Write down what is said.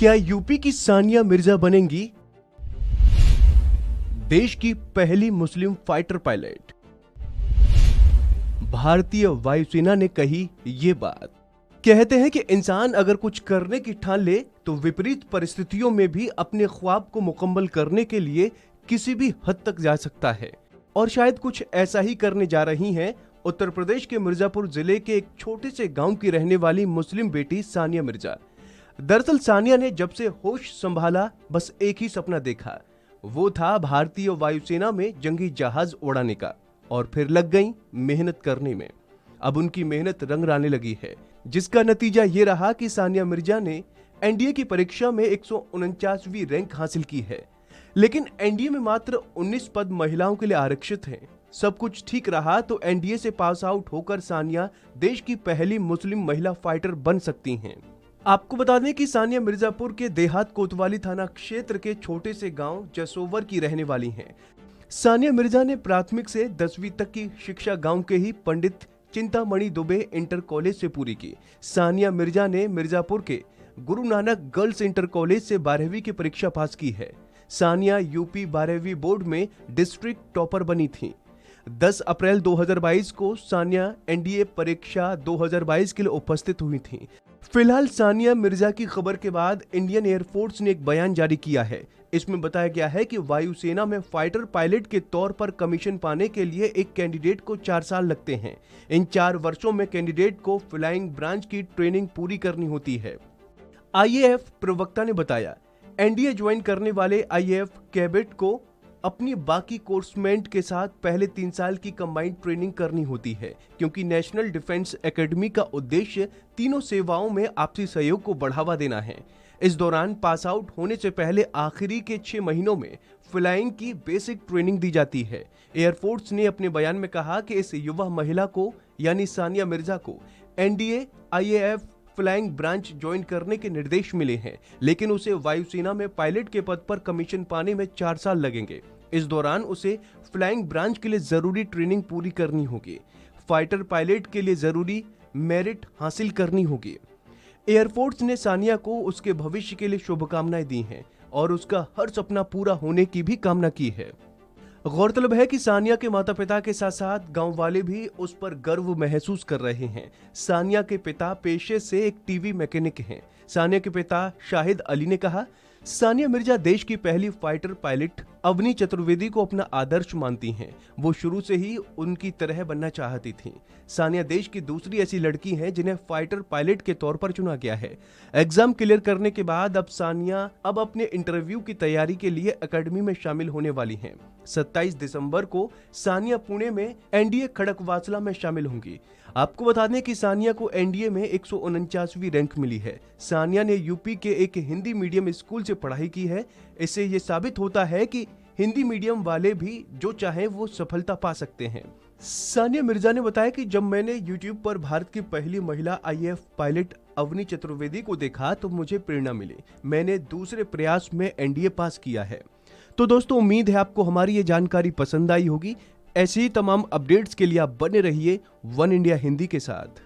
क्या यूपी की सानिया मिर्जा बनेंगी देश की पहली मुस्लिम फाइटर पायलट? भारतीय वायुसेना ने कही ये बात। कहते हैं कि इंसान अगर कुछ करने की ठान ले तो विपरीत परिस्थितियों में भी अपने ख्वाब को मुकम्मल करने के लिए किसी भी हद तक जा सकता है, और शायद कुछ ऐसा ही करने जा रही हैं उत्तर प्रदेश के मिर्जापुर जिले के एक छोटे से गांव की रहने वाली मुस्लिम बेटी सानिया मिर्जा। दरअसल सानिया ने जब से होश संभाला बस एक ही सपना देखा, वो था भारतीय वायुसेना में जंगी जहाज उड़ाने का, और फिर लग गई मेहनत करने में। अब उनकी मेहनत रंग लाने लगी है, जिसका नतीजा ये रहा कि सानिया मिर्जा ने एनडीए की परीक्षा में 149वीं रैंक हासिल की है। लेकिन एनडीए में मात्र 19 पद महिलाओं के लिए आरक्षित हैं। सब कुछ ठीक रहा तो एनडीए से पास आउट होकर सानिया देश की पहली मुस्लिम महिला फाइटर बन सकती हैं। आपको बता दें कि सानिया मिर्जापुर के देहात कोतवाली थाना क्षेत्र के छोटे से गांव जसोवर की रहने वाली हैं। सानिया मिर्जा ने प्राथमिक से 10वीं तक की शिक्षा गांव के ही पंडित चिंतामणि दुबे इंटर कॉलेज से पूरी की। सानिया मिर्जा ने मिर्जापुर के Guru Nanak girls inter college से 12वीं की परीक्षा पास की है। सानिया यूपी 12वीं बोर्ड में डिस्ट्रिक्ट टॉपर बनी थी। 10 अप्रैल 2022 को सानिया एनडीए परीक्षा 2022 के लिए उपस्थित हुई थी। फिलहाल सानिया मिर्जा की खबर के बाद इंडियन एयरफोर्स ने एक बयान जारी किया है। इसमें बताया गया है कि वायुसेना में फाइटर पायलट के तौर पर कमीशन पाने के लिए एक कैंडिडेट को 4 साल लगते हैं। इन 4 वर्षों में कैंडिडेट को फ्लाइंग ब्रांच की ट्रेनिंग पूरी करनी होती है। आईएएफ प्रवक्ता ने बताया, एनडीए ज्वाइन करने वाले आईएएफ कैडेट को अपनी बाकी कोर्समेंट के साथ पहले 3 साल की कंबाइंड ट्रेनिंग करनी होती है, क्योंकि नेशनल डिफेंस एकेडमी का उद्देश्य तीनों सेवाओं में आपसी सहयोग को बढ़ावा देना है। इस दौरान पास आउट होने से पहले आखिरी के 6 महीनों में फ्लाइंग की बेसिक ट्रेनिंग दी जाती है। एयरफोर्स ने अपने बयान में कहा कि इस युवा महिला को यानी सानिया मिर्जा को NDA IAF flying branch join करने के निर्देश मिले हैं, लेकिन उसे वायुसेना में पायलट के पद पर कमीशन पाने में 4 साल लगेंगे। इस दौरान उसे फ्लाइंग ब्रांच के लिए जरूरी ट्रेनिंग पूरी करनी होगी। फाइटर पायलट के लिए जरूरी मेरिट हासिल करनी होगी। एयरफोर्स ने सानिया को उसके भविष्य के लिए शुभकामनाएं दी हैं और उसका हर सपना पूरा होने की भी कामना की है। गौरतलब है कि सानिया के माता पिता के साथ साथ गांव वाले भी उस पर गर्व महसूस कर रहे हैं। सानिया के पिता पेशे से एक टीवी मैकेनिक हैं। सानिया के पिता शाहिद अली ने कहा, सानिया मिर्जा देश की पहली फाइटर पायलट अवनी चतुर्वेदी को अपना आदर्श मानती हैं। वो शुरू से ही उनकी तरह बनना चाहती थीं। सानिया देश की दूसरी ऐसी लड़की हैं जिन्हें फाइटर पायलट के तौर पर चुना गया है। एग्जाम क्लियर करने के बाद अब सानिया अपने इंटरव्यू की तैयारी के लिए एकेडमी में शामिल होने वाली हैं। 27 दिसंबर को सानिया पुणे में एनडीए खड़कवासला में शामिल होंगी। आपको बता दें कि सानिया को एनडीए में 149वीं रैंक मिली है। सानिया ने यूपी के एक हिंदी मीडियम स्कूल से पढ़ाई की है। इससे ये साबित होता है कि हिंदी मीडियम वाले भी जो चाहें वो सफलता पा सकते हैं। सानिया मिर्जा ने बताया कि जब मैंने यूट्यूब पर भारत की पहली महिला आईएएफ पायलट अवनी चतुर्वेदी को देखा तो मुझे प्रेरणा मिली। मैंने दूसरे प्रयास में एनडीए पास किया है। तो दोस्तों, उम्मीद है आपको हमारी ये जानकारी पसंद आई होगी। ऐसी ही तमाम अपडेट्स के लिए आप बने रहिए वन इंडिया हिंदी के साथ।